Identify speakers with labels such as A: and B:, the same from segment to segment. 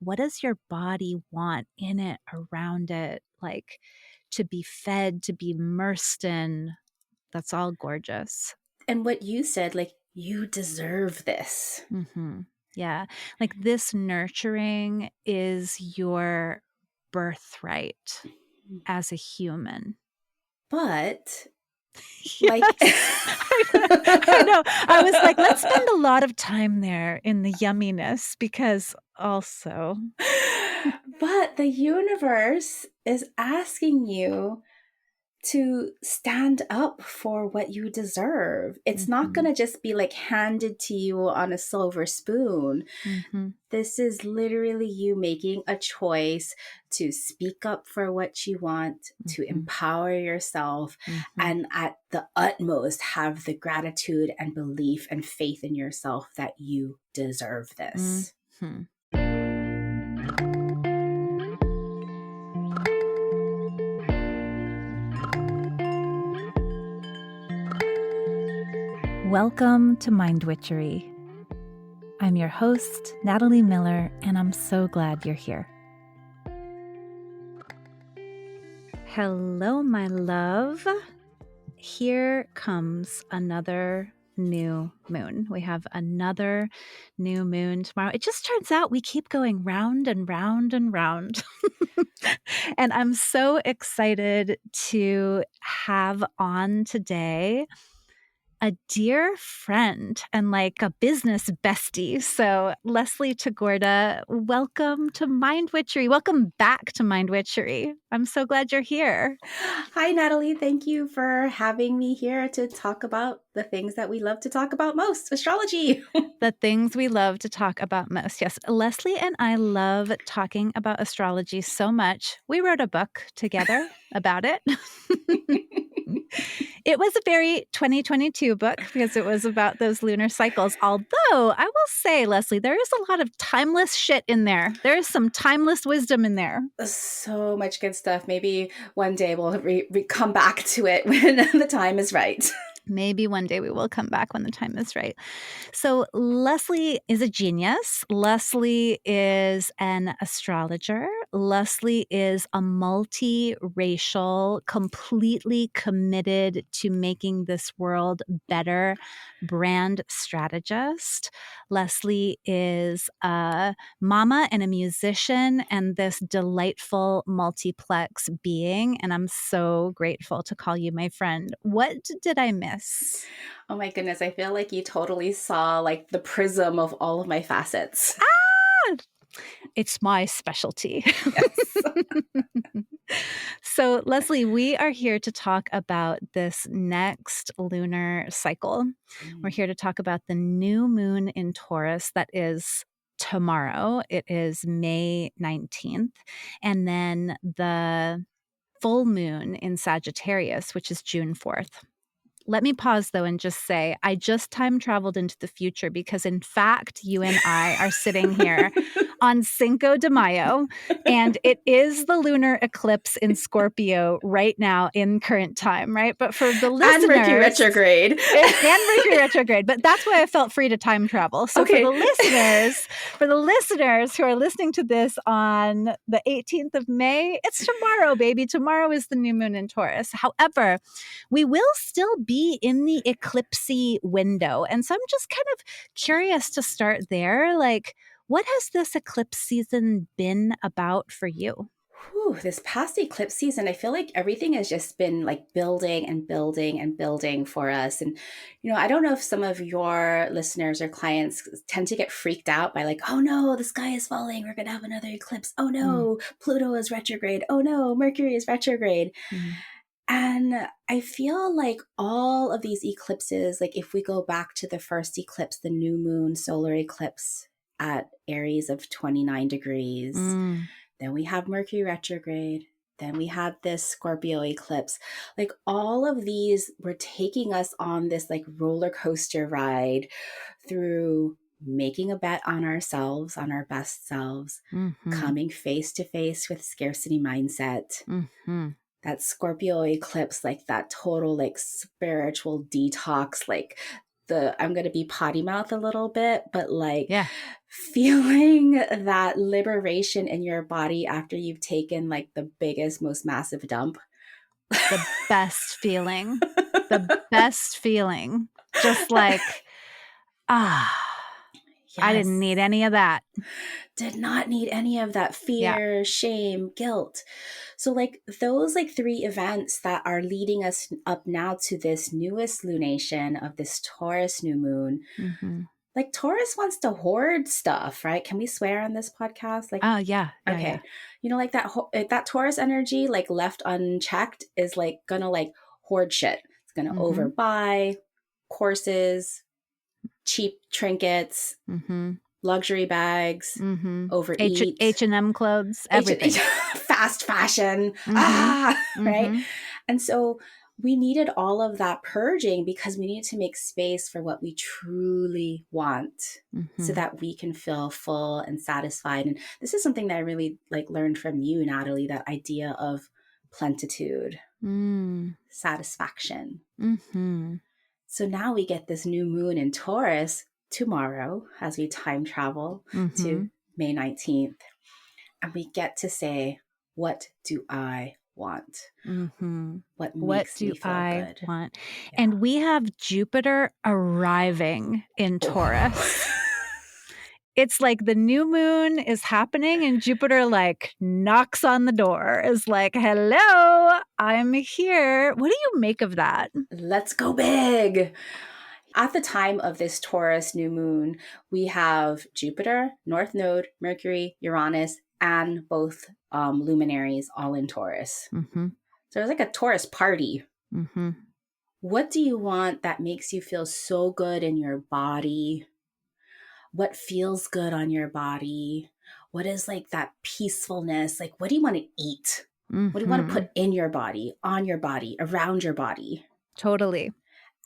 A: what does your body want in it, around it, like to be fed, to be immersed in? That's all gorgeous.
B: And what you said, like, you deserve this.
A: Mm-hmm. Yeah. Like this nurturing is your birthright as a human.
B: But like,
A: Yes. I know. I was like, let's spend a lot of time there in the yumminess because also.
B: but the universe is asking you to stand up for what you deserve. It's not going
A: Mhm,
B: to just be like handed to you on a silver spoon.
A: mhm,
B: This is literally you making a choice to speak up for what you want, to
A: mhm,
B: empower yourself,
A: mhm,
B: and at the utmost have the gratitude and belief and faith in yourself that you deserve this.
A: mhm. Welcome to Mind Witchery. I'm your host, Natalie Miller, and I'm so glad you're here. Hello, my love. Here comes another new moon. We have another new moon tomorrow. It just turns out we keep going round and round and round. And I'm so excited to have on today a dear friend and like a business bestie. So, Leslie Tagorda, welcome to Mind Witchery. Welcome back to Mind Witchery. I'm so glad you're here.
B: Hi, Natalie. Thank you for having me here to talk about the things that we love to talk about most, astrology.
A: The things we love to talk about most. Yes, Leslie and I love talking about astrology so much. We wrote a book together about it. It was a very 2022 book because it was about those lunar cycles. Although I will say, Leslie, there is a lot of timeless shit in there. There is some timeless wisdom in there.
B: So much good stuff. Maybe one day we'll come back to it when the time is right.
A: Maybe one day we will come back when the time is right. So, Leslie is a genius. Leslie is an astrologer. Leslie is a multiracial, completely committed to making this world better brand strategist. Leslie is a mama and a musician and this delightful multiplex being. And I'm so grateful to call you my friend. What did I miss?
B: Oh my goodness. I feel like you totally saw like the prism of all of my facets.
A: Ah! It's my specialty.
B: Yes.
A: So, Leslie, we are here to talk about this next lunar cycle. We're here to talk about the new moon in Taurus that is tomorrow. It is May 19th. And then the full moon in Sagittarius, which is June 4th. Let me pause, though, and just say I just time traveled into the future because, in fact, you and I are sitting here on Cinco de Mayo, and it is the lunar eclipse in Scorpio right now in current time, right? But for the
B: And Mercury
A: listeners,
B: retrograde.
A: and Mercury retrograde, but that's why I felt free to time travel. So
B: Okay.
A: for the listeners who are listening to this on the 18th of May, it's tomorrow, baby. Tomorrow is the new moon in Taurus. However, we will still be in the eclipsy window. And so I'm just kind of curious to start there. Like, what has this eclipse season been about for you?
B: Whew, this past eclipse season, I feel like everything has just been like building and building and building for us. And, I don't know if some of your listeners or clients tend to get freaked out by like, oh no, the sky is falling. We're going to have another eclipse. Oh
A: Mm,
B: no, Pluto is retrograde. Oh no, Mercury is retrograde.
A: mm,
B: And I feel like all of these eclipses, like if we go back to the first eclipse, the new moon solar eclipse at Aries of 29 degrees,
A: mm,
B: then we have Mercury retrograde. Then we had this Scorpio eclipse. Like all of these were taking us on this like roller coaster ride through making a bet on ourselves, on our best selves,
A: mhm,
B: coming face to face with scarcity mindset.
A: mhm,
B: That Scorpio eclipse, like that total like spiritual detox, like I'm going to be potty mouth a little bit, but like
A: Yeah.
B: feeling that liberation in your body after you've taken like the biggest, most massive dump.
A: The best feeling. The best feeling. Just like, ah, I didn't need
B: Yes.
A: any of that.
B: Did not need any of that
A: Yeah.
B: fear, shame, guilt. So, like, those like three events that are leading us up now to this newest lunation of this Taurus new moon.
A: Mm-hmm.
B: Like, Taurus wants to hoard stuff, right? Can we swear on this podcast? Like,
A: Oh, yeah. Yeah. Yeah.
B: okay, you know, like that Taurus energy, like left unchecked, is like gonna like hoard shit. It's gonna
A: Mm-hmm.
B: overbuy courses, cheap trinkets,
A: Mm-hmm.
B: luxury bags,
A: Mm-hmm.
B: overeat,
A: H&M clothes,
B: H
A: everything.
B: fast fashion,
A: Mm-hmm.
B: right?
A: Mm-hmm.
B: And so we needed all of that purging because we need to make space for what we truly want so
A: Mm-hmm.
B: that we can feel full and satisfied. And this is something that I really like learned from you, Natalie, that idea of plentitude,
A: Mm.
B: satisfaction.
A: Mm-hmm.
B: So now we get this new moon in Taurus tomorrow as we time travel
A: Mm-hmm.
B: to May 19th. And we get to say, what do I want?
A: Mm-hmm.
B: What
A: What
B: makes
A: do
B: me feel
A: I
B: good?
A: want?
B: Yeah.
A: And we have Jupiter arriving in
B: Oh.
A: Taurus. It's like the new moon is happening and Jupiter like knocks on the door, is like, hello, I'm here. What do you make of that?
B: Let's go big. At the time of this Taurus new moon, we have Jupiter, North Node, Mercury, Uranus, and both luminaries all in Taurus.
A: Mm-hmm.
B: So it's like a Taurus party.
A: Mm-hmm.
B: What do you want that makes you feel so good in your body? What feels good on your body? What is like that peacefulness? Like, what do you want to eat? What do you want to
A: Mm-hmm.
B: put in your body, on your body, around your body?
A: Totally.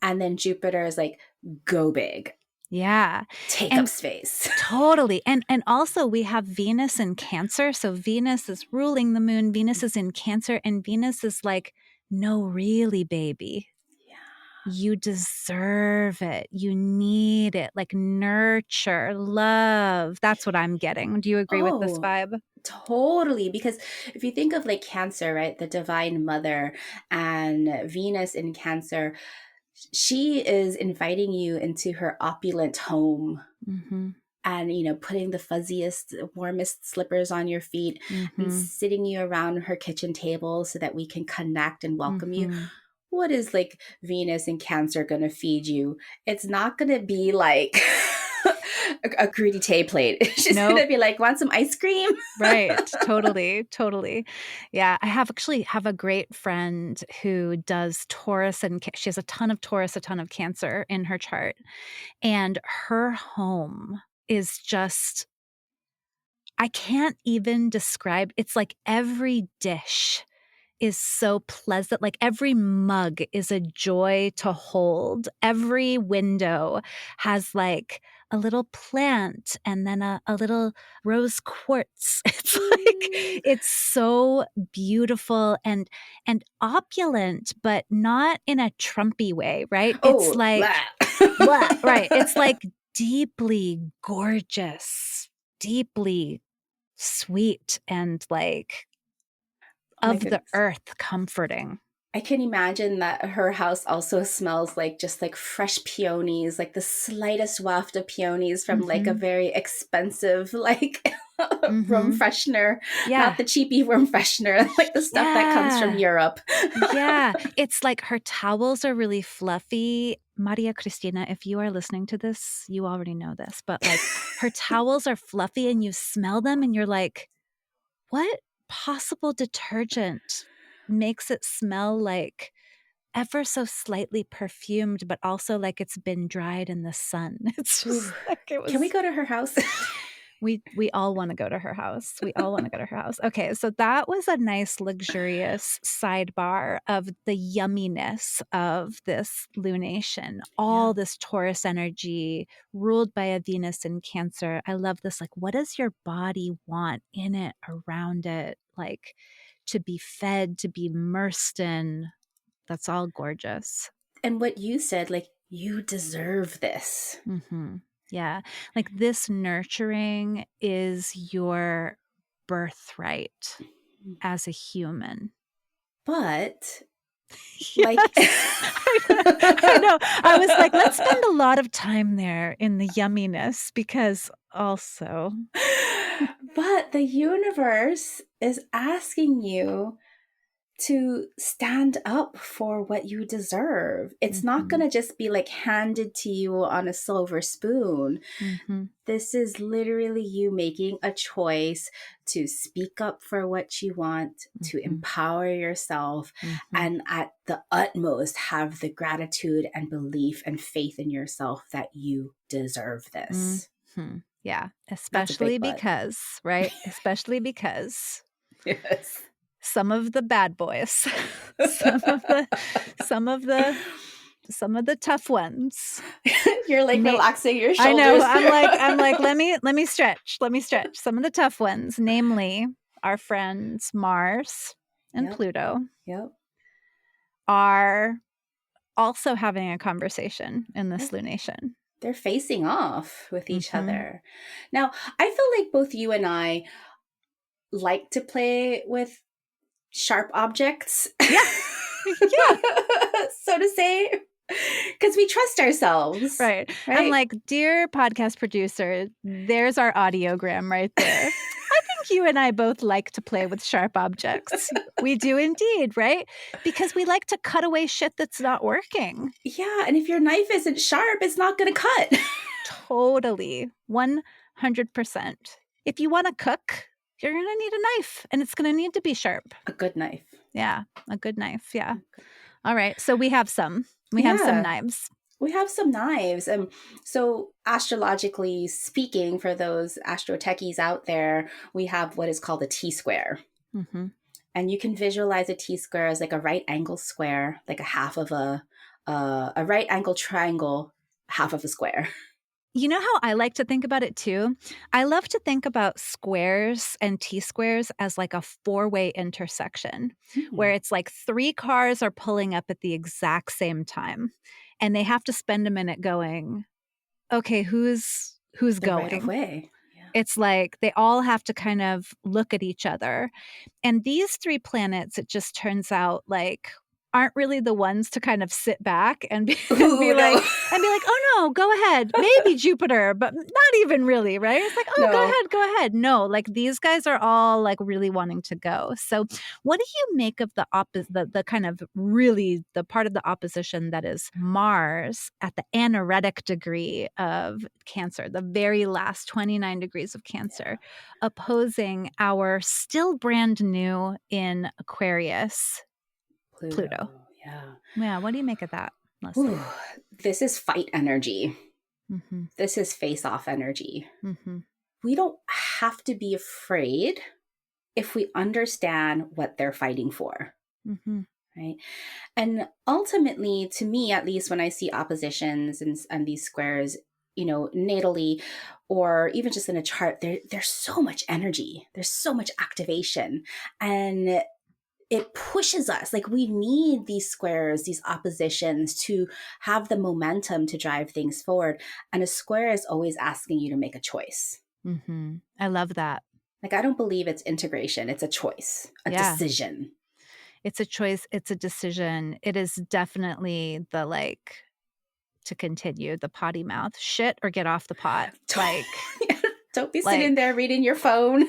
B: And then Jupiter is like, go big,
A: Yeah.
B: take up
A: And
B: space.
A: totally. And also we have Venus in Cancer. So Venus is ruling the moon. Venus is in Cancer and Venus is like, no, really, baby.
B: Yeah.
A: You deserve it. You need it. Like nurture, love. That's what I'm getting. Do you agree with this
B: Oh,
A: vibe?
B: totally. Because if you think of like Cancer, right, the divine mother, and Venus in Cancer, she is inviting you into her opulent home
A: Mm-hmm.
B: and, you know, putting the fuzziest, warmest slippers on your feet and
A: Mm-hmm.
B: sitting you around her kitchen table so that we can connect and welcome you.
A: Mm-hmm.
B: What is like Venus and Cancer going to feed you? It's not going to be like a crudité plate. It's just going
A: Nope.
B: to be like, want some ice cream?
A: Right. Totally. Totally. Yeah. I have a great friend who does Taurus and she has a ton of Taurus, a ton of Cancer in her chart. And her home is just, I can't even describe. It's like every dish is so pleasant. Like every mug is a joy to hold. Every window has like a little plant and then a little rose quartz. It's like it's so beautiful and opulent, but not in a Trumpy way, right? It's
B: Oh,
A: like blah, right. It's
B: blah.
A: like deeply gorgeous, deeply sweet and like
B: Oh my
A: of the
B: goodness.
A: earth comforting.
B: I can imagine that her house also smells like just like fresh peonies, like the slightest waft of peonies from like a
A: Mhm.
B: very expensive like room
A: Mhm.
B: freshener, not
A: Yeah.
B: the cheapy room freshener, like the stuff that comes from
A: Yeah.
B: Europe.
A: Yeah. It's like her towels are really fluffy. Maria Cristina, if you are listening to this, you already know this, but like her towels are fluffy and you smell them and you're like, what possible detergent makes it smell like ever so slightly perfumed, but also like it's been dried in the sun? It's
B: Ooh.
A: just like it
B: Can we
A: was.
B: go to her house?
A: We all wanna go to her house. We all wanna go to her house. Okay, so that was a nice luxurious sidebar of the yumminess of this lunation.
B: Yeah.
A: All this Taurus energy ruled by a Venus in Cancer. I love this, like, what does your body want in it, around it? Like, to be fed, to be immersed in. That's all gorgeous.
B: And what you said, like You deserve this.
A: Mm-hmm. Yeah. Like this nurturing is your birthright as a human.
B: But like
A: Yes. I know. I was like, let's spend a lot of time there in the yumminess because also.
B: but the universe is asking you to stand up for what you deserve. It's not going
A: Mhm,
B: to just be like handed to you on a silver spoon.
A: mhm,
B: This is literally you making a choice to speak up for what you want, to
A: mhm,
B: empower yourself,
A: mhm,
B: and at the utmost have the gratitude and belief and faith in yourself that you deserve this.
A: mhm. Yeah,
B: That's a
A: especially
B: big but.
A: because, right? Especially because
B: Yes.
A: some of the bad boys, some of the some of the some of the tough ones.
B: You're like
A: Na
B: relaxing your
A: I know,
B: shoulders.
A: I'm like, let me stretch. Some of the tough ones, namely our friends Mars and
B: Yep.
A: Pluto,
B: Yep.
A: are also having a conversation in
B: Yeah.
A: this lunation.
B: They're facing off with each
A: Mhm.
B: other. Now, I feel like both you and I like to play with sharp objects,
A: Yeah. Yeah,
B: so to say, because we trust ourselves,
A: right. I'm
B: right?
A: like, "Dear podcast producer, there's our audiogram right there. I think you and I both like to play with sharp objects." We do indeed, right? Because we like to cut away shit that's not working.
B: Yeah. And if your knife isn't sharp, it's not going to cut.
A: Totally. 100%. If you wanna cook, you're gonna need a knife, and it's gonna need to be sharp.
B: A good knife.
A: Yeah, a good knife, yeah. Alright, so we have some. We have some
B: Yeah.
A: knives.
B: We have some knives. So, astrologically speaking, for those astro techies out there, we have what is called a T square.
A: Mhm.
B: And you can visualize a T square as like a right angle square, like a half of a right angle triangle, half of a square.
A: You know how I like to think about it too? I love to think about squares and T-squares as like a four-way intersection, where
B: Hmm.
A: it's like 3 cars are pulling up at the exact same time, and they have to spend a minute going, "Okay, who's
B: The right of
A: going?"
B: way. Yeah.
A: It's like they all have to kind of look at each other. And these 3 planets, it just turns out, like, aren't really the ones to kind of sit back and be and
B: Ooh,
A: be
B: no.
A: like "Oh, no, go ahead. Maybe Jupiter, but not even really," right? It's like, "Oh,
B: No.
A: go ahead." No, like, these guys are all, like, really wanting to go. So, what do you make of the kind of really the part of the opposition that is Mars at the anaretic degree of Cancer, the very last 29 degrees of Cancer, opposing our still brand new in Aquarius, Pluto?
B: Pluto. Yeah.
A: Yeah, what do you make of that,
B: Ooh,
A: Leslie?
B: this is fight energy.
A: Mhm,
B: This is face off energy.
A: mhm,
B: We don't have to be afraid if we understand what they're fighting for,
A: mhm,
B: right? And ultimately, to me, at least when I see oppositions and these squares, natally, or even just in a chart, there's so much energy, there's so much activation, and it pushes us. Like we need these squares, these oppositions to have the momentum to drive things forward. And a square is always asking you to make a choice.
A: mhm. I love that.
B: Like I don't believe it's integration, it's a choice, a
A: Yeah,
B: decision.
A: it's a choice, it's a decision. It is definitely the, like, to continue, the potty mouth, shit or get off the pot,
B: Don't be
A: like
B: sitting there reading your phone.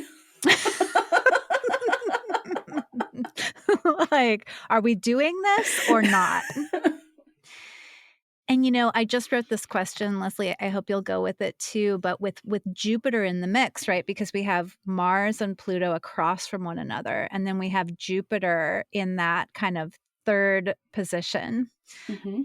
A: like, are we doing this or not? And, I just wrote this question, Leslie, I hope you'll go with it too, but with Jupiter in the mix, right? Because we have Mars and Pluto across from one another, and then we have Jupiter in that kind of 3rd position.
B: Hmm.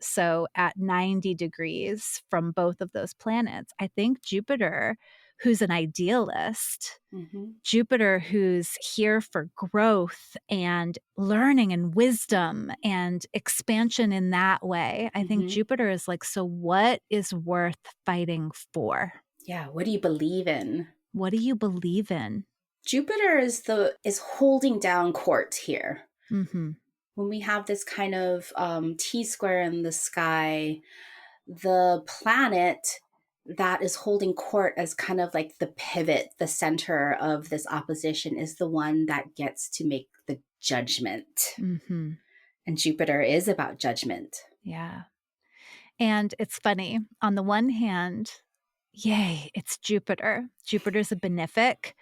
A: So at 90 degrees from both of those planets, I think Jupiter, who's an idealist,
B: Hmm.
A: Jupiter, who's here for growth and learning and wisdom and expansion in that way. I think
B: Hmm.
A: Jupiter is like, so what is worth fighting for?
B: Yeah. What do you believe in?
A: What do you believe in?
B: Jupiter is holding down court here.
A: Mm-hmm.
B: when we have this kind of T square in the sky, the planet that is holding court as kind of like the pivot, the center of this opposition, is the one that gets to make the judgment.
A: Mhm.
B: And Jupiter is about judgment.
A: Yeah. And it's funny, on the one hand, yay, it's Jupiter. Jupiter's a benefic.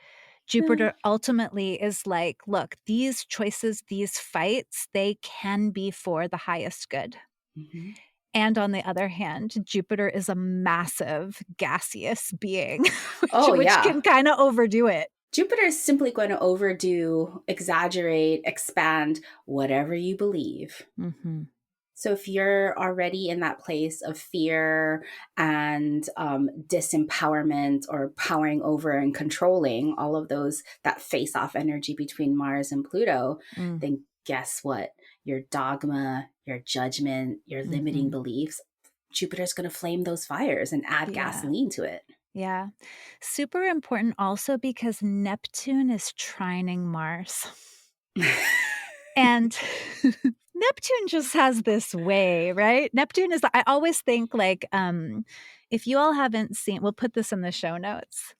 A: Jupiter ultimately is like, look, these choices, these fights, they can be for the highest good.
B: Mhm.
A: And on the other hand, Jupiter is a massive gaseous being,
B: Oh,
A: which
B: yeah.
A: can kind of overdo it.
B: Jupiter is simply going to overdo, exaggerate, expand whatever you believe.
A: Mhm.
B: So if you're already in that place of fear and disempowerment or powering over and controlling all of those, that face off energy between Mars and Pluto,
A: Mm.
B: then guess what? Your dogma, your judgment, your limiting
A: Mhm.
B: beliefs, Jupiter's going to flame those fires and add
A: Yeah.
B: gasoline to it.
A: Yeah. Super important also because Neptune is trining Mars. And Neptune just has this way, right? Neptune is I always think like, if you all haven't seen we'll put this in the show notes.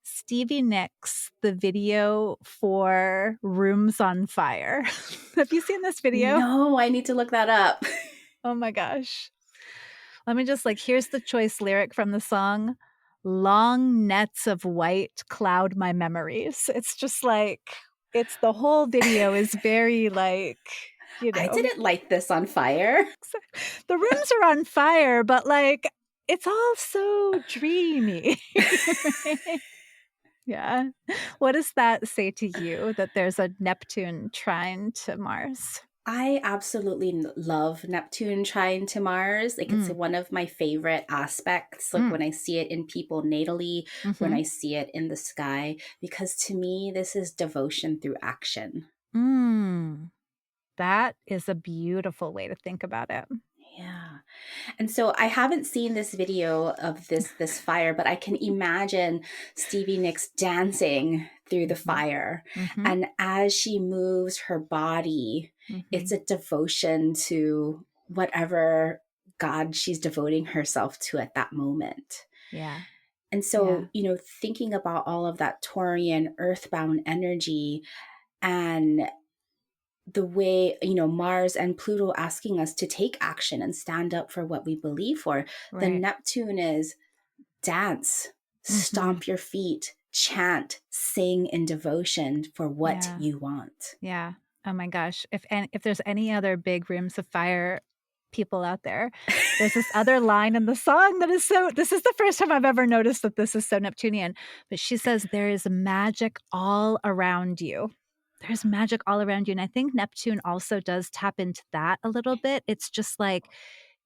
A: Stevie Nicks, the video for Rooms on Fire. Have you seen this video?
B: No, I need to look that up.
A: Oh my gosh. Let me just like, here's the choice lyric from the song. Long nets of white cloud my memories. It's just like, it's the whole video is very like, you
B: I
A: know,
B: didn't light this on fire.
A: the rooms are on fire, but like, it's all so dreamy. Right? Yeah. What does that say to you that there's a Neptune trine to Mars?
B: I absolutely love Neptune trine to Mars. Like it's
A: Mm,
B: one of my favorite aspects. Like
A: mm,
B: when I see it in people natally, when
A: mhm,
B: I see it in the sky, because to me, this is devotion through action.
A: mm. That is a beautiful way to think about it.
B: Yeah. And so I haven't seen this video of this fire, but I can imagine Stevie Nicks dancing through the
A: Mhm,
B: fire.
A: mhm,
B: And as she moves her body, it's
A: mhm.
B: a devotion to whatever God she's devoting herself to at that moment.
A: Yeah,
B: And
A: yeah,
B: so, thinking about all of that Taurian earthbound energy and the way, Mars and Pluto asking us to take action and stand up for what we believe for, then
A: right.
B: Neptune is dance,
A: Mhm.
B: stomp your feet, chant, sing in devotion for what
A: Yeah,
B: you want.
A: yeah. Oh my gosh. If there's any other big Rooms of Fire people out there, there's this other line in the song that is so this is the first time I've ever noticed that this is so Neptunian, but she says, "There is magic all around you." There's magic all around you, and I think Neptune also does tap into that a little bit. It's just like,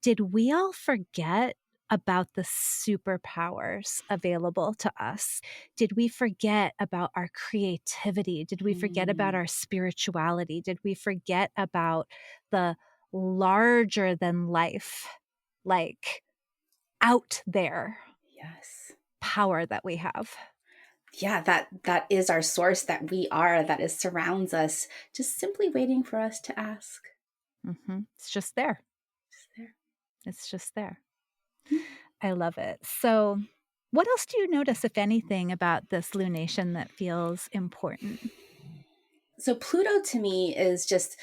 A: did we all forget about the superpowers available to us? Did we forget about our creativity? Did we forget about
B: Mm,
A: our spirituality? Did we forget about the larger than life, like out there
B: yes.
A: power that we have?
B: Yeah, that is our source, that we are, that is surrounds us, just simply waiting for us to ask.
A: It's just there.
B: Just there.
A: It's just there.
B: Hmm.
A: I love it. So, what else do you notice, if anything, about this lunation that feels important?
B: So Pluto to me is just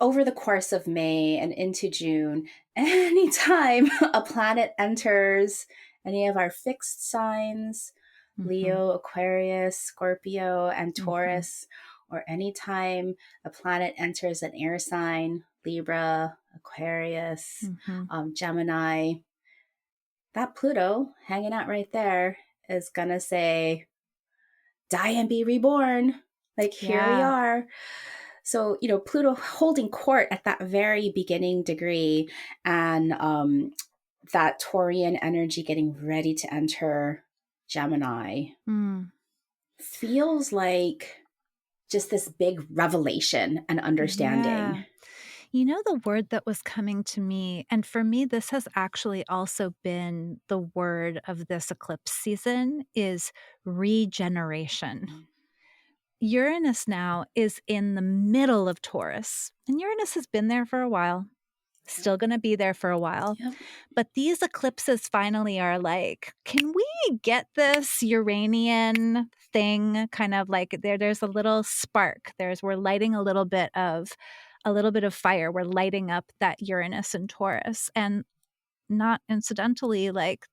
B: over the course of May and into June, anytime a planet enters any of our fixed signs,
A: Mhm,
B: Leo, Aquarius, Scorpio, and
A: mhm,
B: Taurus, or anytime a planet enters an air sign, Libra, Aquarius,
A: mhm.
B: Gemini, that Pluto hanging out right there is going to say, die and be reborn. Like, here we
A: Yeah.
B: are. So, Pluto holding court at that very beginning degree, and that Taurian energy getting ready to enter Gemini
A: Mm,
B: feels like just this big revelation and understanding.
A: yeah. You know, the word that was coming to me, and for me, this has actually also been the word of this eclipse season, is regeneration. Uranus now is in the middle of Taurus, and Uranus has been there for a while,
B: Yep.
A: still going to be there for a while.
B: Yep.
A: But these eclipses finally are like, can we get this Uranian thing kind of like there's a little spark. We're lighting a little bit of fire. We're lighting up that Uranus and Taurus. And not incidentally, like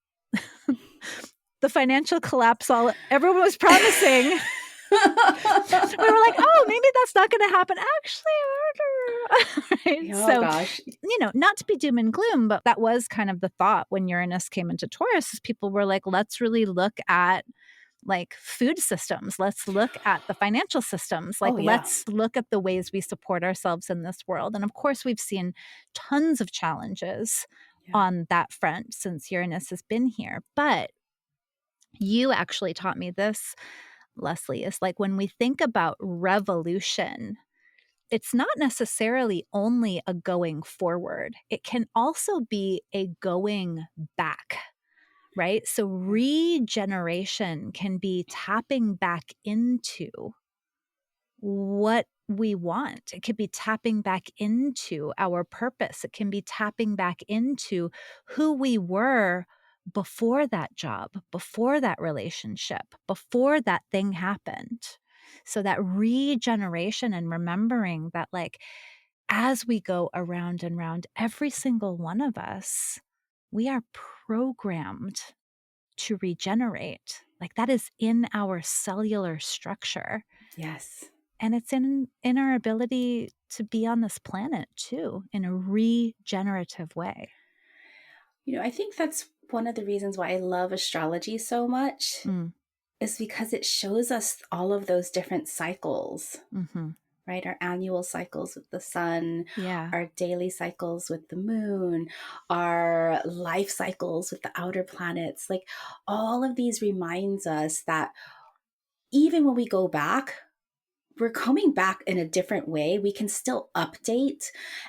A: the financial collapse everyone was promising. We were like, oh, maybe that's not going to happen. Actually, right?
B: Oh
A: So,
B: gosh.
A: not to be doom and gloom, but that was kind of the thought when Uranus came into Taurus. Is people were like, let's really look at like food systems. Let's look at the financial systems. Like,
B: Oh yeah.
A: let's look at the ways we support ourselves in this world. And of course, we've seen tons of challenges
B: Yeah.
A: on that front since Uranus has been here. But you actually taught me this, Leslie, is like when we think about revolution, it's not necessarily only a going forward. It can also be a going back, right? So regeneration can be tapping back into what we want. It could be tapping back into our purpose. It can be tapping back into who we were before that job, before that relationship, before that thing happened. So that regeneration and remembering that, like, as we go around and round, every single one of us, we are programmed to regenerate. Like, that is in our cellular structure.
B: Yes.
A: And it's in our ability to be on this planet too, in a regenerative way.
B: I think that's one of the reasons why I love astrology so much
A: Mm.
B: is because it shows us all of those different cycles,
A: Mm-hmm.
B: right? Our annual cycles with the sun,
A: Yeah.
B: our daily cycles with the moon, our life cycles with the outer planets. Like all of these reminds us that even when we go back, we're coming back in a different way. We can still update.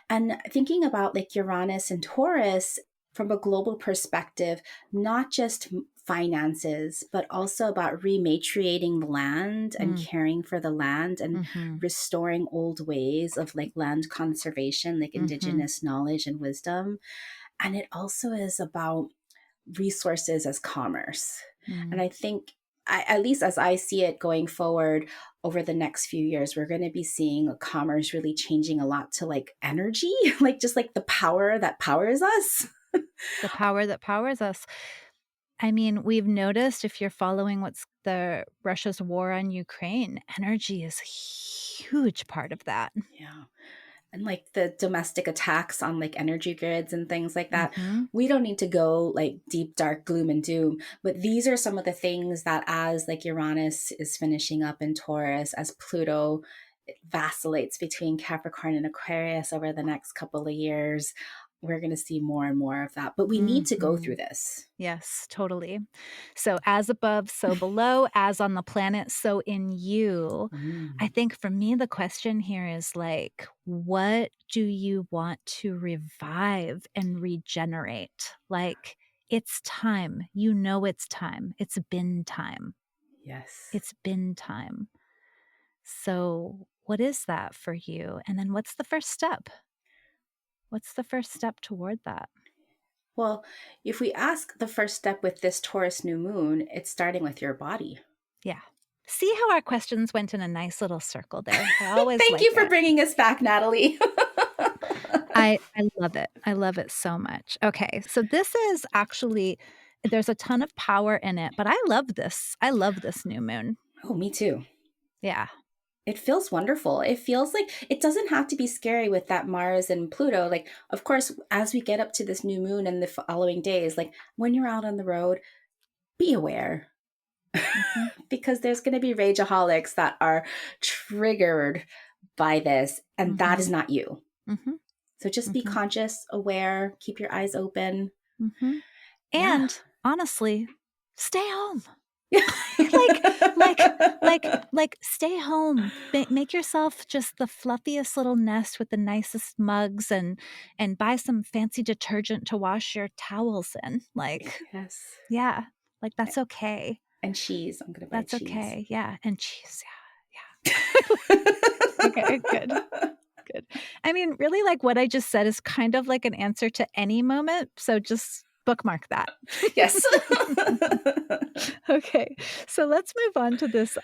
B: And thinking about like Uranus and Taurus from a global perspective, not just finances, but also about rematriating the land and caring for the land and
A: Mm-hmm.
B: restoring old ways of like land conservation, like
A: Mm-hmm.
B: indigenous knowledge and wisdom. And it also is about resources as commerce.
A: Mm.
B: And I think, at least as I see it going forward over the next few years, we're going to be seeing commerce really changing a lot to like energy, like just like the power that powers us.
A: The power that powers us. I mean, we've noticed if you're following what's the Russia's war on Ukraine, energy is a huge part of that.
B: Yeah. And like the domestic attacks on like energy grids and things like that.
A: Mm-hmm.
B: We don't need to go like deep, dark gloom and doom, but these are some of the things that as like Uranus is finishing up in Taurus, as Pluto vacillates between Capricorn and Aquarius over the next couple of years, we're going to see more and more of that. But we need to go through this.
A: Yes, totally. So as above, so below, as on the planet, so in you. I think for me, the question here is like, what do you want to revive and regenerate? Like, it's time. It's time. It's been time.
B: Yes.
A: It's been time. So what is that for you? And then what's the first step? What's the first step toward that?
B: Well, if we ask the first step with this Taurus new moon, it's starting with your body.
A: Yeah. See how our questions went in a nice little circle there. I always
B: Thank you
A: like
B: for
A: it.
B: bringing us back, Natalie.
A: I love it. I love it so much. Okay, so this is actually there's a ton of power in it, but I love this. I love this new moon.
B: Oh, me too.
A: Yeah.
B: It feels wonderful. It feels like it doesn't have to be scary with that Mars and Pluto. Like, of course, as we get up to this new moon and the following days, like when you're out on the road, be aware
A: Mm-hmm.
B: because there's going to be rageaholics that are triggered by this, and that
A: Mm-hmm.
B: is not you.
A: Mm-hmm.
B: So just be
A: Mm-hmm.
B: conscious, aware, keep your eyes open.
A: Mm-hmm.
B: Yeah.
A: And honestly, stay home.
B: Yeah.
A: like stay home. Make yourself just the fluffiest little nest with the nicest mugs and buy some fancy detergent to wash your towels in. Like,
B: Yes.
A: yeah, like that's okay.
B: And cheese. I'm going to buy
A: That's
B: cheese.
A: okay. Yeah, and cheese. Yeah. Okay, good. Good. I mean, really, like, what I just said is kind of like an answer to any moment, so just bookmark that.
B: Yes.
A: Okay, so let's move on to this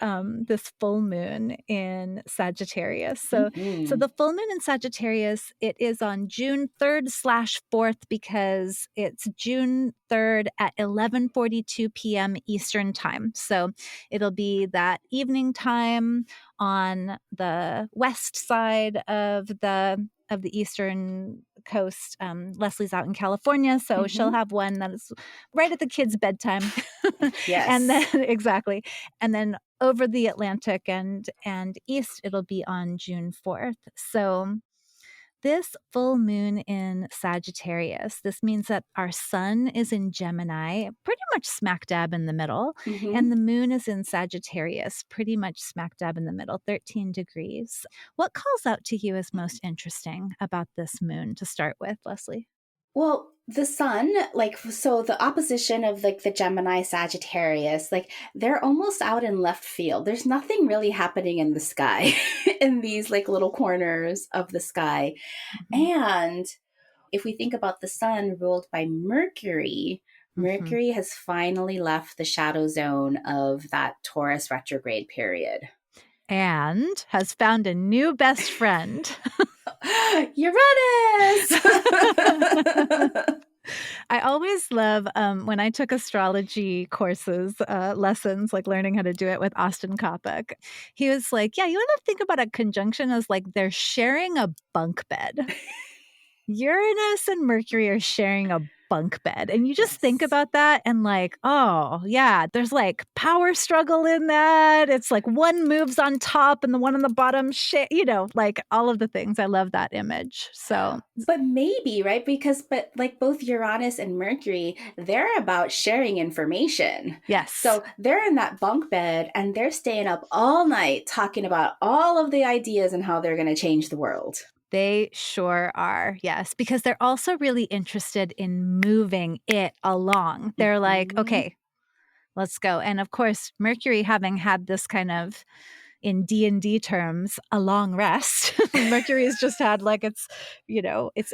A: full moon in Sagittarius. So
B: Mhm.
A: the full moon in Sagittarius, it is on June 3rd slash 4th because it's June 3rd at 11:42 p.m. Eastern time. So it'll be that evening time on the west side of the eastern coast. Leslie's out in California, so she'll
B: Mhm.
A: have one that is right at the kids' bedtime. And then
B: Yes.
A: exactly. And then over the Atlantic and east, it'll be on June 4th. So this full moon in Sagittarius, this means that our sun is in Gemini, pretty much smack dab in the middle, and the
B: Mhm.
A: moon is in Sagittarius, pretty much smack dab in the middle, 13 degrees. What calls out to you as most interesting about this moon to start with, Leslie?
B: Well, the sun, like, so the opposition of like the Gemini Sagittarius, like they're almost out in left field. There's nothing really happening in the sky in these like little corners of the sky.
A: Mhm.
B: And if we think about the sun ruled by Mercury,
A: Mhm.
B: Mercury has finally left the shadow zone of that Taurus retrograde period.
A: And has found a new best friend.
B: Uranus!
A: I always love, when I took astrology courses, lessons, like learning how to do it with Austin Coppock. He was like, "Yeah, you wanna think about a conjunction as like they're sharing a bunk bed." Uranus and Mercury are sharing a bunk bed, and you just think
B: Yes.
A: about that and like, "Oh, yeah, there's, like, power struggle in that." It's like one moves on top and the one on the bottom like, all of the things. I love that image. So,
B: But maybe, right? Because, but like both Uranus and Mercury, they're about sharing information.
A: yes.
B: So they're in that bunk bed and they're staying up all night talking about all of the ideas and how they're going to change the world.
A: They sure are, yes, because they're also really interested in moving it along. They're like,
B: Mhm.
A: "Okay, let's go." And of course, Mercury having had this kind of, in D&D terms, a long rest. Mercury has just had like its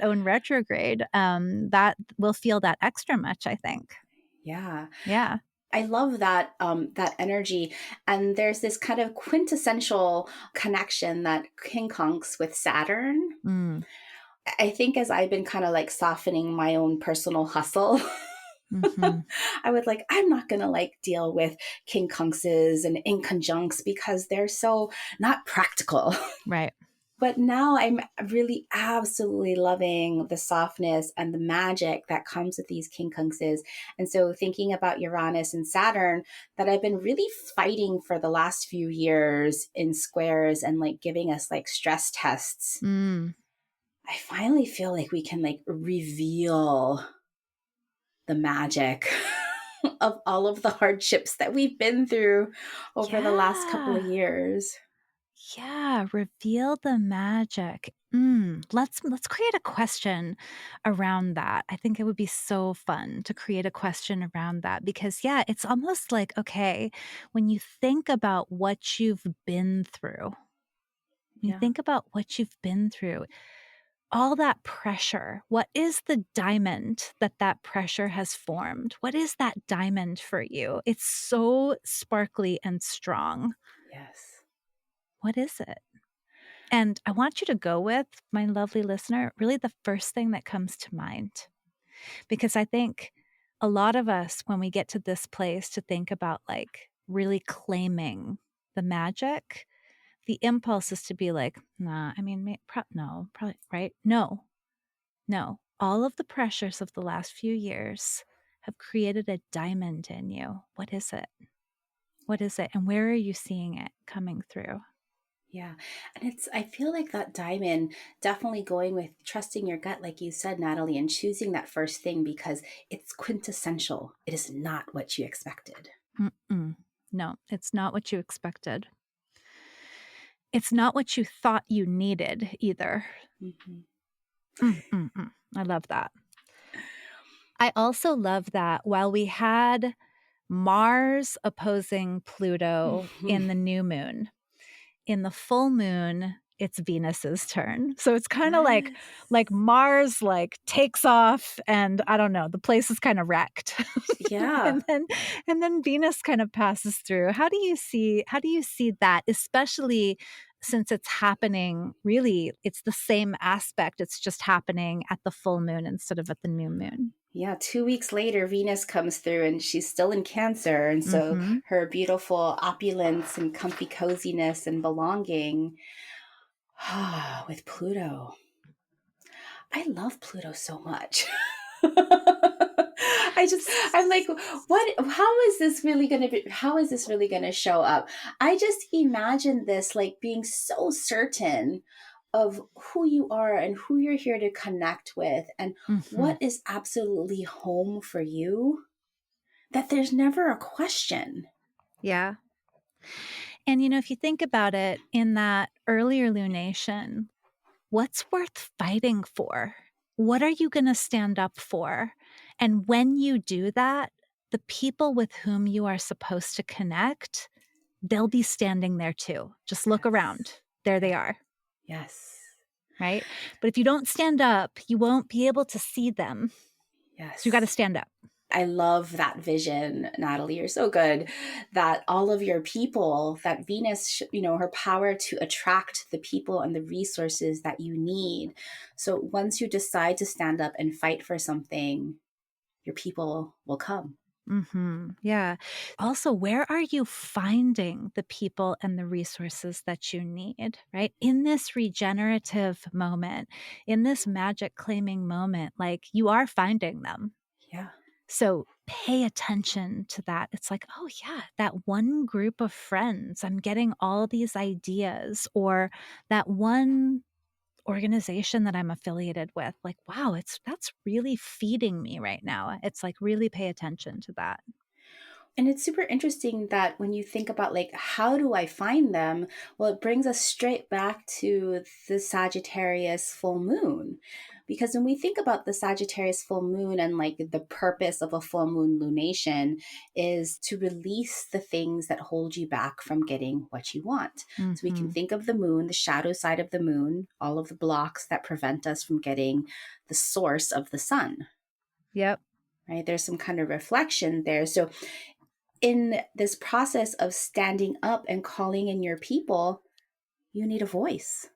A: own retrograde. That will feel that extra much, I think.
B: Yeah.
A: Yeah.
B: I love that energy. And there's this kind of quintessential connection that kinkunks with Saturn.
A: Mm.
B: I think as I've been kind of like softening my own personal hustle,
A: Mhm.
B: I would like, I'm not going to like deal with quincunxes and inconjuncts because they're so not practical.
A: Right.
B: But now I'm really absolutely loving the softness and the magic that comes with these quincunxes. And so thinking about Uranus and Saturn that I've been really fighting for the last few years in squares and like giving us like stress tests,
A: Mm.
B: I finally feel like we can like reveal the magic of all of the hardships that we've been through over the last couple of
A: Yeah.
B: years.
A: Yeah, reveal the magic. Let's create a question around that. I think it would be so fun to create a question around that because yeah, it's almost like okay, when you think about what you've been through, you
B: Yeah.
A: think about what you've been through, all that pressure. What is the diamond that pressure has formed? What is that diamond for you? It's so sparkly and strong.
B: Yes.
A: What is it? And I want you to go with, my lovely listener, really the first thing that comes to mind. Because I think a lot of us, when we get to this place to think about like really claiming the magic, the impulse is to be like, nah, I mean, no, probably, right? No, no. All of the pressures of the last few years have created a diamond in you. What is it? What is it? And where are you seeing it coming through?
B: Yeah. And I feel like that diamond definitely going with trusting your gut, like you said, Natalie, and choosing that first thing because it's quintessential. It is not what you expected.
A: Mm-mm. No, it's not what you expected. It's not what you thought you needed either.
B: Mhm.
A: I love that. I also love that while we had Mars opposing Pluto in the new moon, in the full moon, it's Venus's turn. So it's kind of
B: Yes.
A: like Mars like takes off and I don't know, the place is kind of wrecked.
B: Yeah.
A: and then and then Venus kind of passes through. How do you see that, especially since it's happening really it's the same aspect. It's just happening at the full moon instead of at the new moon.
B: Yeah, 2 weeks later, Venus comes through and she's still in Cancer, and so
A: Mhm.
B: her beautiful opulence and comfy coziness and belonging with Pluto. I love Pluto so much. I'm like, what, how is this really going to show up? I just imagine this like being so certain of who you are and who you're here to connect with and
A: Mhm.
B: what is absolutely home for you, that there's never a question.
A: Yeah. And, if you think about it in that earlier lunation, what's worth fighting for? What are you going to stand up for? And when you do that, the people with whom you are supposed to connect, they'll be standing there too. Just look
B: Yes.
A: around. There they
B: Yes.
A: are,
B: Yes.
A: right? But if you don't stand up, you won't be able to see them. So you got to
B: Yes.
A: stand up.
B: I love that vision, Natalie. You're so good. That all of your people, that Venus, her power to attract the people and the resources that you need. So once you decide to stand up and fight for something, your people will come.
A: Yeah. Also, where are you finding the people and the resources that you need, right? In this regenerative moment, in this magic claiming moment, like you are finding them.
B: Yeah.
A: So pay attention to that. It's like, oh, yeah, that one group of friends, I'm getting all these ideas, or that one organization that I'm affiliated with. Like, wow, that's really feeding me right now. It's like, really pay attention to that.
B: And it's super interesting that when you think about like, how do I find them? Well, it brings us straight back to the Sagittarius full moon. Because when we think about the Sagittarius full moon and like the purpose of a full moon lunation is to release the things that hold you back from getting what you want. So we can
A: Hmm.
B: think of the moon, the shadow side of the moon, all of the blocks that prevent us from getting the source of the sun,
A: Yep.
B: right? There's some kind of reflection there. So in this process of standing up and calling in your people, you need a voice.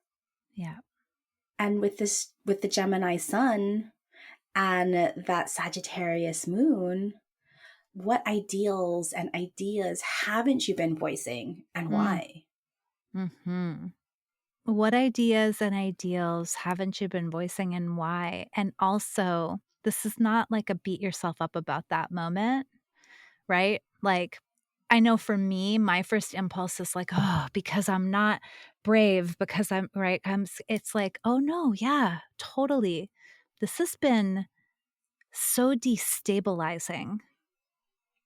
A: Yeah.
B: And with the Gemini sun and that Sagittarius moon, what ideals and ideas haven't you been voicing and
A: Mm.
B: why?
A: Hmm. What ideas and ideals haven't you been voicing and why? And also, this is not like a beat yourself up about that moment, right? Like, I know for me, my first impulse is like, oh, because I'm not brave, because I'm right. It's like, oh no, yeah, totally. This has been so destabilizing.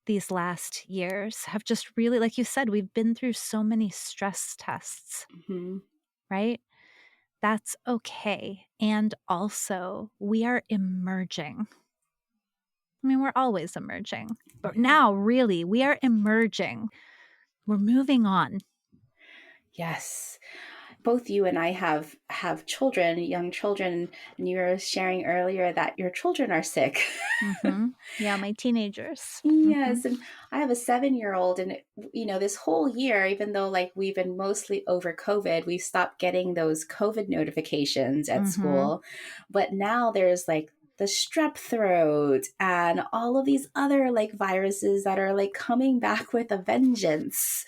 A: These last years have just really, like you said, we've been through so many stress tests,
B: Hmm.
A: right? That's okay. And also, we are emerging. I mean, we're always emerging, but
B: Yeah.
A: now really, we are emerging. We're moving on.
B: Yes. Both you and I have children, young children, and you were sharing earlier that your children are sick.
A: Yeah, my teenagers.
B: Yes, and I have a 7-year-old, and this whole year, even though like we've been mostly over COVID, we stopped getting those COVID notifications at
A: Mhm.
B: school. But now there's like the strep throat and all of these other like viruses that are like coming back with a vengeance.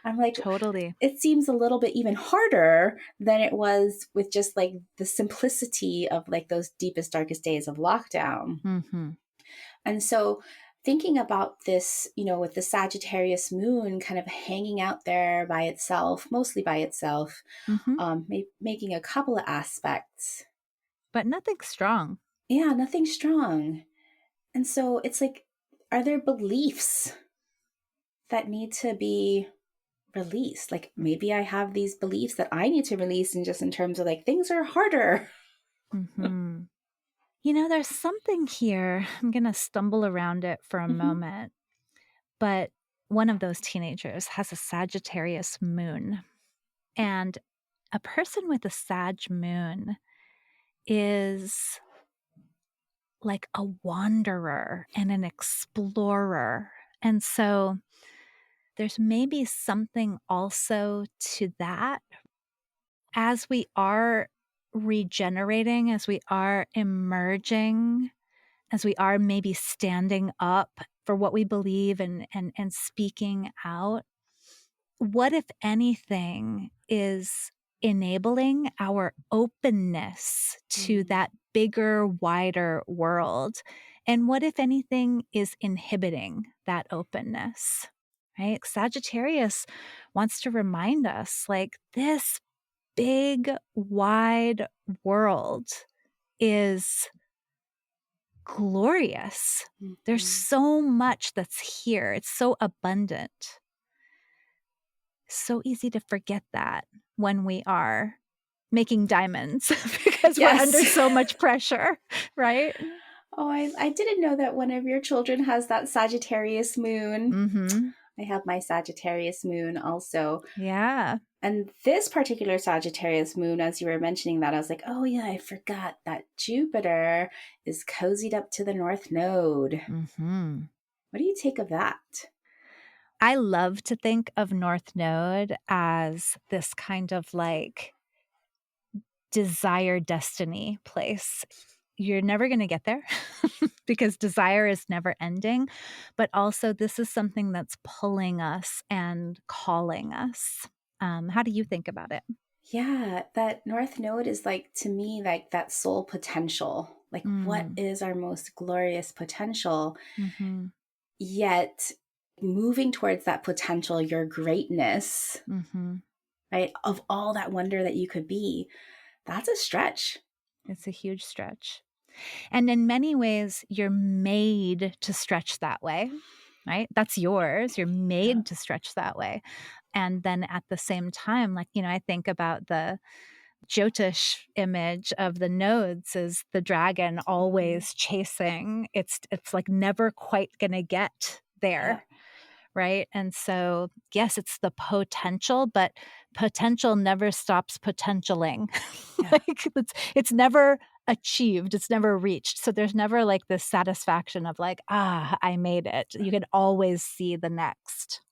B: I'm like,
A: Totally.
B: it seems a little bit even harder than it was with just like the simplicity of like those deepest, darkest days of lockdown.
A: Mhm.
B: And so thinking about this, with the Sagittarius moon kind of hanging out there by itself, mostly by itself,
A: Mhm.
B: making a couple of aspects.
A: But nothing strong.
B: Yeah, nothing strong. And so it's like, are there beliefs that need to be released? Like maybe I have these beliefs that I need to release, and just in terms of like things are harder.
A: Mhm. There's something here. I'm gonna stumble around it for a
B: Hmm.
A: moment, but one of those teenagers has a Sagittarius moon. And a person with a Sag moon is like a wanderer and an explorer. And so there's maybe something also to that as we are regenerating, as we are emerging, as we are maybe standing up for what we believe and speaking out. What, if anything, is enabling our openness to
B: Mm.
A: that bigger, wider world? And what, if anything, is inhibiting that openness? Right? Sagittarius wants to remind us like this big, wide world is glorious. There's
B: Mhm.
A: so much that's here. It's so abundant. So easy to forget that when we are making diamonds because we're under
B: Yes.
A: so much pressure, right?
B: Oh, I didn't know that one of your children has that Sagittarius moon.
A: Mhm.
B: I have my Sagittarius moon also.
A: Yeah.
B: And this particular Sagittarius moon, as you were mentioning that, I was like, oh, yeah, I forgot that Jupiter is cozied up to the North Node.
A: Mhm.
B: What do you take of that?
A: I love to think of North Node as this kind of like desire destiny place. You're never going to get there because desire is never ending. But also, this is something that's pulling us and calling us. How do you think about it?
B: Yeah, that North Node is like, to me, like that soul potential. Like, what
A: Mm,
B: is our most glorious potential?
A: mhm,
B: Yet, moving towards that potential, your greatness,
A: mhm.
B: right, of all that wonder that you could be, that's a stretch.
A: It's a huge stretch. And in many ways, you're made to stretch that way, right? That's yours. You're
B: Yeah.
A: made to stretch that way. And then at the same time, like, I think about the Jyotish image of the nodes is the dragon
B: Mhm.
A: always chasing. It's like never quite gonna get
B: Yeah.
A: there, right? And so, yes, it's the potential, but potential never stops potentialing.
B: Yeah.
A: Like, it's never achieved, it's never reached. So there's never, like, this satisfaction of, like, "Ah, I made it." You can always see the next.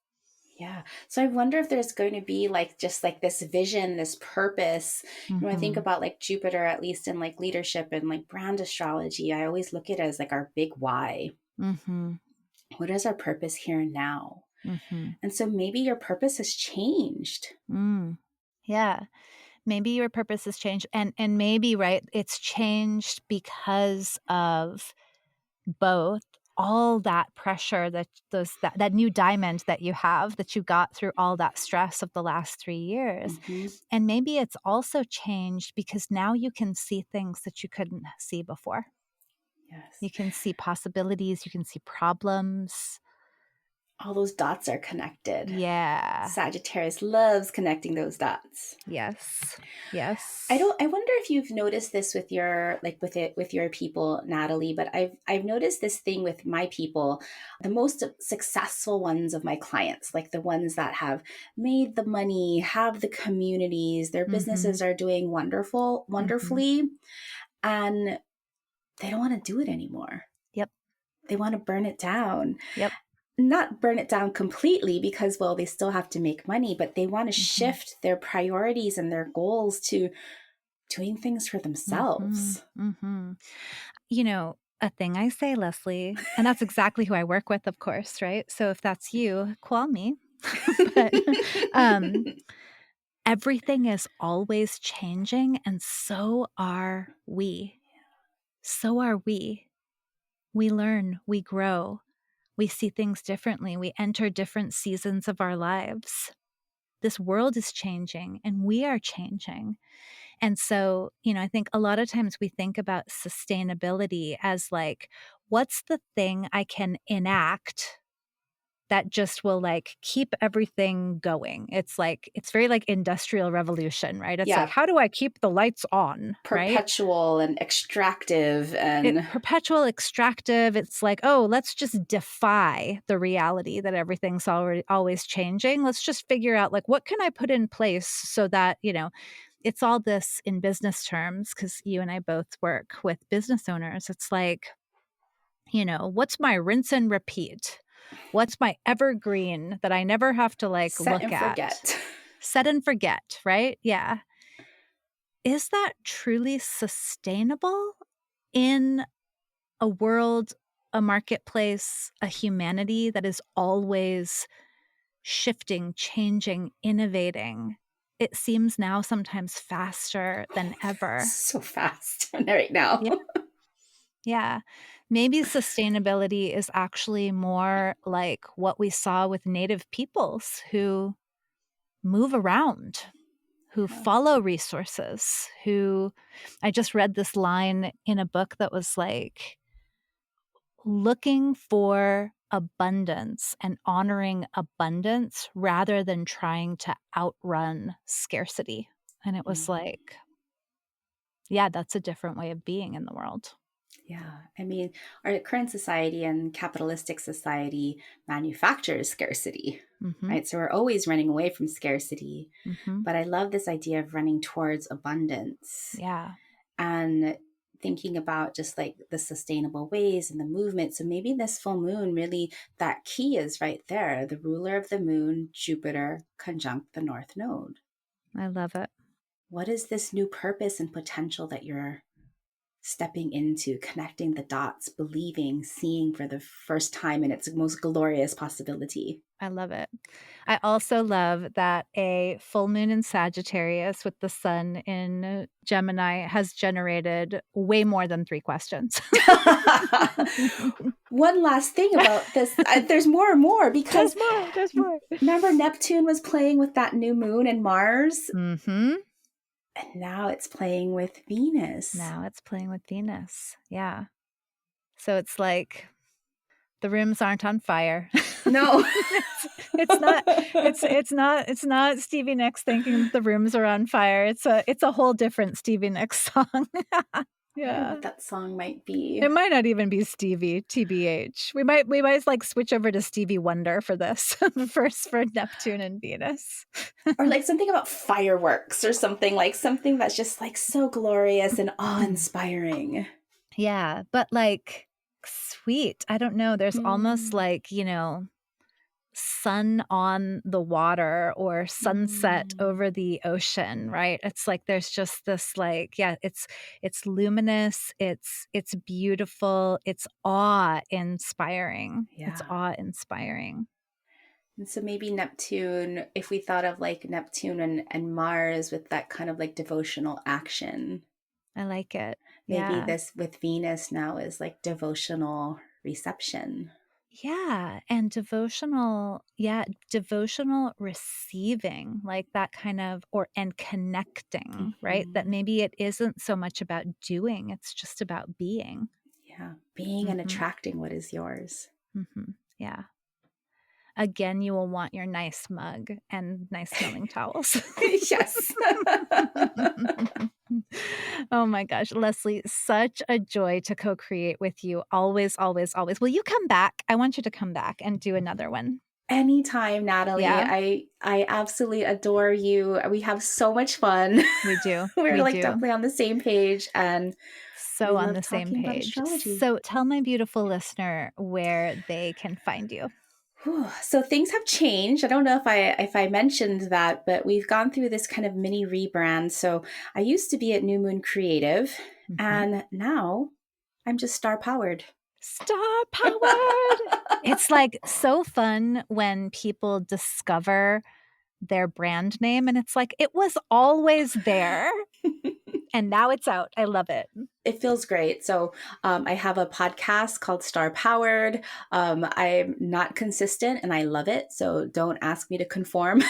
B: Yeah. So I wonder if there's going to be like just like this vision, this purpose. I think
A: Mhm.
B: about like Jupiter, at least in like leadership and like brand astrology, I always look at it as like our big why.
A: Mhm.
B: What is our purpose here and now?
A: Mhm.
B: And so maybe your purpose has changed.
A: Mm. Yeah. Maybe your purpose has changed and maybe, right, it's changed because of both all that pressure that new diamond that you have that you got through all that stress of the last 3 years.
B: Hmm.
A: And maybe it's also changed because now you can see things that you couldn't see before.
B: Yes.
A: You can see possibilities, you can see problems.
B: All those dots are connected.
A: Yeah.
B: Sagittarius loves connecting those dots.
A: Yes. Yes.
B: I wonder if you've noticed this with your like with your people, Natalie, but I've noticed this thing with my people, the most successful ones of my clients, like the ones that have made the money, have the communities, their
A: Mhm.
B: businesses are doing
A: Mhm.
B: wonderfully, and they don't want to do it anymore.
A: Yep.
B: They want to burn it down.
A: Yep.
B: Not burn it down completely because, well, they still have to make money, but they want to
A: Mhm.
B: shift their priorities and their goals to doing things for
A: Mhm.
B: themselves.
A: Mhm. A thing I say, Leslie, and that's exactly who I work with, of course, right? So if that's you, call me. But, um, everything is always changing, and so are we. So are we. We learn, we grow, we see things differently, we enter different seasons of our lives. This world is changing, and we are changing. And so, I think a lot of times we think about sustainability as like, what's the thing I can enact that just will like keep everything going. It's like, it's very like industrial revolution, right? It's like,
B: Yeah.
A: how do I keep the lights on, right?
B: Perpetual and extractive
A: It
B: and
A: perpetual extractive. It's like, oh, let's just defy the reality that everything's already always changing. Let's just figure out like, what can I put in place so that, it's all this in business terms, because you and I both work with business owners. It's like, what's my rinse and repeat? What's my evergreen that I never have to like
B: set
A: look
B: and
A: at?
B: forget.
A: Set and forget, right? Yeah. Is that truly sustainable in a world, a marketplace, a humanity that is always shifting, changing, innovating? It seems now sometimes faster than ever.
B: So fast right now.
A: Yeah. Yeah. Maybe sustainability is actually more like what we saw with native peoples who move around, who
B: Yeah.
A: follow resources, who I just read this line in a book that was like looking for abundance and honoring abundance rather than trying to outrun scarcity. And it was
B: Mm.
A: like, yeah, that's a different way of being in the world.
B: Yeah. I mean, our current society and capitalistic society manufactures scarcity,
A: Mm-hmm.
B: right? So we're always running away from scarcity.
A: Mm-hmm.
B: But I love this idea of running towards abundance
A: Yeah.
B: and thinking about just like the sustainable ways and the movement. So maybe this full moon really, that key is right there. The ruler of the moon, Jupiter, conjunct the North Node.
A: I love it.
B: What is this new purpose and potential that you're stepping into, connecting the dots, believing, seeing for the first time in its most glorious possibility?
A: I love it. I also love that a full moon in Sagittarius with the sun in Gemini has generated way more than 3 questions.
B: One last thing about this, there's more and more because
A: There's more.
B: remember Neptune was playing with that new moon and Mars,
A: Mhm.
B: and now it's playing with Venus.
A: Now it's playing with Venus. Yeah. So it's like the rooms aren't on fire.
B: No.
A: It's not Stevie Nicks thinking that the rooms are on fire. It's a whole different Stevie Nicks song.
B: I wonder
A: Yeah.
B: what that song might be.
A: It might not even be Stevie, TBH. We might like switch over to Stevie Wonder for this, first for Neptune and Venus.
B: Or like something about fireworks or something, like something that's just like so glorious and awe-inspiring.
A: Yeah, but like sweet. I don't know. There's almost
B: Mm.
A: like, sun on the water or sunset
B: Mm.
A: over the ocean, right? It's like there's just this like, yeah, it's luminous, it's beautiful, it's awe-inspiring. It's
B: Yeah.
A: awe-inspiring.
B: And so maybe Neptune, if we thought of like Neptune and Mars with that kind of like devotional action,
A: I like it.
B: maybe
A: Yeah.
B: this with Venus now is like devotional reception.
A: Yeah, and devotional receiving, like that kind of and connecting, right? That
B: Mhm.
A: maybe it isn't so much about doing, it's just about being.
B: Yeah. Being and
A: Mhm.
B: attracting what is yours.
A: Mhm. Yeah. Again, you will want your nice mug and nice smelling towels.
B: Yes.
A: Oh my gosh, Leslie, such a joy to co-create with you. Always, always, always. Will you come back? I want you to come back and do another one.
B: Anytime, Natalie.
A: Yeah,
B: I absolutely adore you. We have so much fun.
A: we do.
B: We're
A: We
B: like
A: do.
B: definitely on the same page and we
A: So on
B: love
A: the same
B: talking about
A: page.
B: astrology.
A: So tell my beautiful listener where they can find you.
B: Whew. So things have changed. I don't know if I mentioned that, but we've gone through this kind of mini rebrand. So I used to be at New Moon Creative,
A: Mhm.
B: and now I'm just star powered.
A: Star powered. It's like so fun when people discover their brand name and it's like it was always there and now it's out. I love it.
B: It feels great. So I have a podcast called Star Powered. I'm not consistent and I love it. So don't ask me to conform.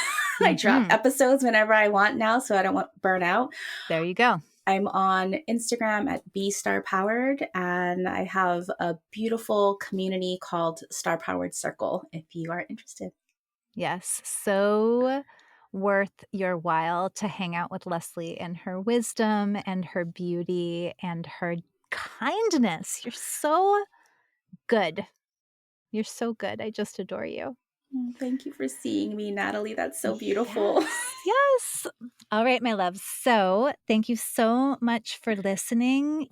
B: I drop
A: Mhm.
B: episodes whenever I want now, so I don't want burn out.
A: There you go.
B: I'm on Instagram at BStarPowered, and I have a beautiful community called Star Powered Circle if you are interested.
A: Yes, so worth your while to hang out with Leslie and her wisdom and her beauty and her kindness. You're so good. You're so good. I just adore you.
B: Thank you for seeing me, Natalie. That's so beautiful.
A: Yes, yes. All right, my loves. So thank you so much for listening.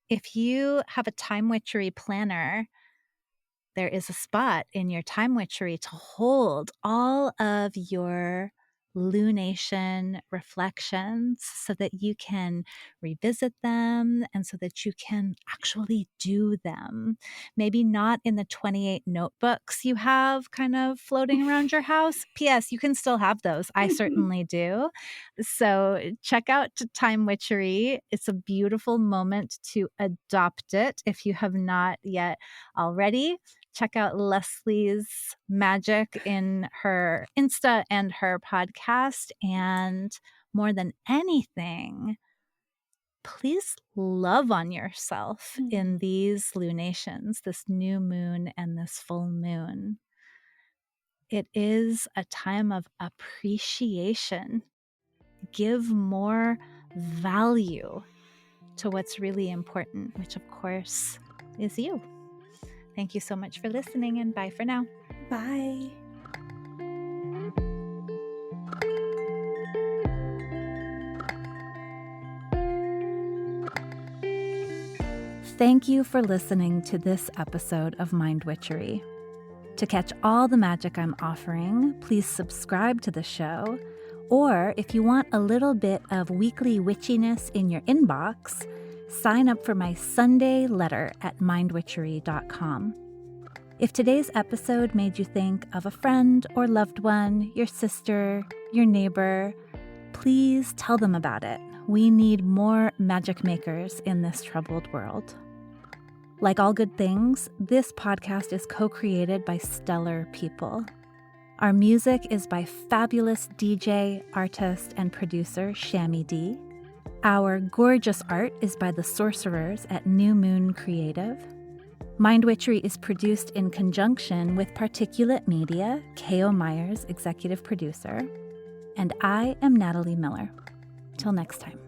A: If you have a time witchery planner, there is a spot in your time witchery to hold all of your lunation reflections so that you can revisit them and so that you can actually do them. Maybe not in the 28 notebooks you have kind of floating around your house. P.S. You can still have those. I certainly do. So check out Time Witchery. It's a beautiful moment to adopt it if you have not yet already. Check out Leslie's magic in her Insta and her podcast. And more than anything, please love on yourself in these lunations, this new moon and this full moon. It is a time of appreciation. Give more value to what's really important, which of course is you. Thank you so much for listening, and bye for now.
B: Bye.
A: Thank you for listening to this episode of Mind Witchery. To catch all the magic I'm offering, please subscribe to the show. Or if you want a little bit of weekly witchiness in your inbox, sign up for my Sunday letter at mindwitchery.com. If today's episode made you think of a friend or loved one, your sister, your neighbor, please tell them about it. We need more magic makers in this troubled world. Like all good things, this podcast is co-created by stellar people. Our music is by fabulous DJ, artist, and producer Shammy D. Our gorgeous art is by the sorcerers at New Moon Creative. Mind Witchery is produced in conjunction with Particulate Media, K.O. Myers, executive producer. And I am Natalie Miller. Till next time.